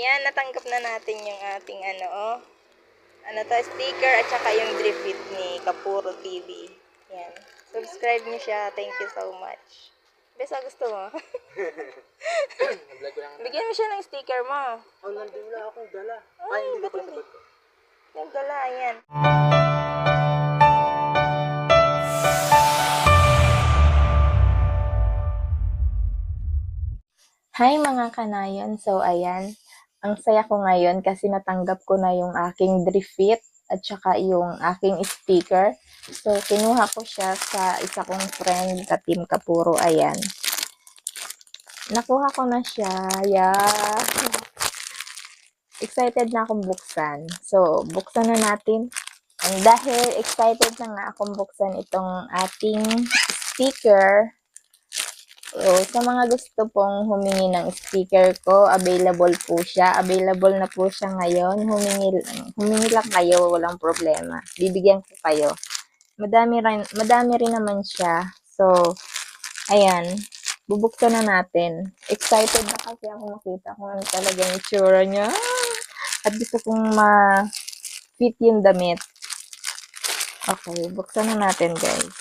Ayan, natanggap na natin yung ating sticker at saka yung drip feed ni Kapuro TV. Ayan. Subscribe niyo siya. Thank you so much. Besa, gusto mo? Bigyan mo siya ng sticker mo. Oh, nandun wala akong dala. Ay, Hindi ba't ko hindi? pasabot ko. Yung dala, ayan. Hi mga kanayon. So, ayan. Ang saya ko ngayon kasi natanggap ko na yung aking drip feed at saka yung aking sticker. So, kinuha ko siya sa isa kong friend ka Team Kapuro. Ayan. Nakuha ko na siya. Yeah. Excited na akong buksan. So, buksan na natin. And dahil excited na nga akong buksan itong ating sticker, so, sa mga gusto pong humingi ng sticker ko, available po siya. Available na po siya ngayon. Humingi lang kayo, walang problema. Bibigyan ko kayo. Madami rin naman siya. So, ayan. Bubuksan na natin. Excited na kasi ako makita kung ano talaga yung itsura niya. At gusto kong ma-fit yung damit. Okay, buksan na natin, guys.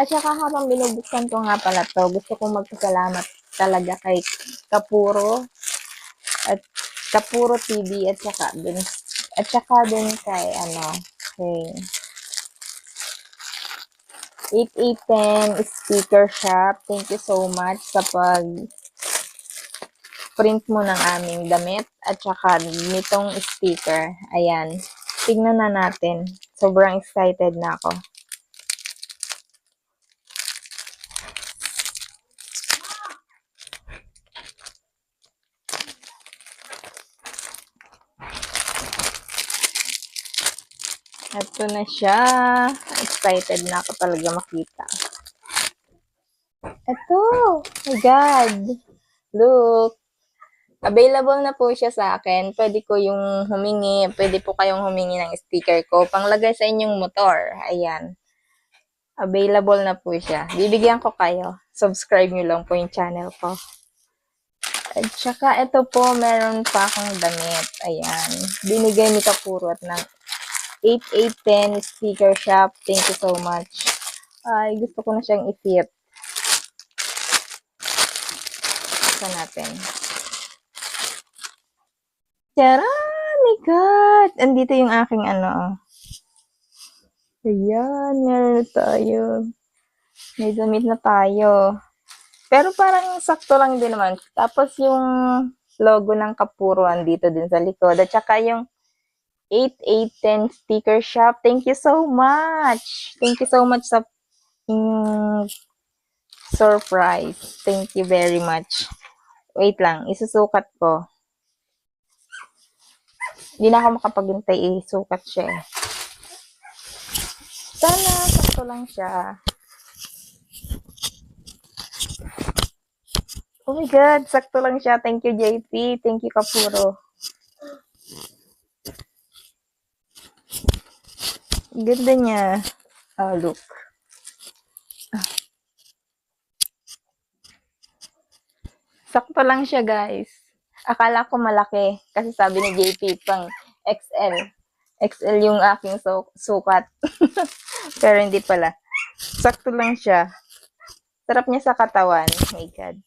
At saka habang binubuksan ko nga pala to, gusto kong magpasalamat talaga kay Kapuro at Kapuro TV at saka dun kay kay 8810 Sticker Shop. Thank you so much sa print mo ng aming damit at saka nitong sticker. Ayan. Tignan na natin. Sobrang excited na ako. Ito na siya. Excited na ako talaga makita. Ito! Oh my God! Look! Available na po siya sa akin. Pwede ko yung humingi. Pwede po kayong humingi ng sticker ko. Panglagay sa inyong motor. Ayan. Available na po siya. Bibigyan ko kayo. Subscribe nyo lang po yung channel ko. At saka ito po, meron pa akong damit. Ayan. Binigay ni Kapuro at ng 8810 Sticker Shop. Thank you so much. Ay, gusto ko na siyang i-fit. Ito natin. Tara! My God! Andito yung aking Ayan, meron tayo. May damit na tayo. Pero parang sakto lang din naman. Tapos yung logo ng Kapuro andito din sa likod. At saka yung 8810 Sticker Shop. Thank you so much. Thank you so much sa surprise. Thank you very much. Wait lang, isusukat ko. Hindi na ako makapaghintay, isukat siya eh. Sana, sakto lang siya. Oh my God, sakto lang siya. Thank you, JP. Thank you, Kapuro. Ganda niya. Oh, look. Sakto lang siya, guys. Akala ko malaki. Kasi sabi ni JP, pang XL. XL yung aking sukat. Pero hindi pala. Sakto lang siya. Sarap niya sa katawan. Oh my God.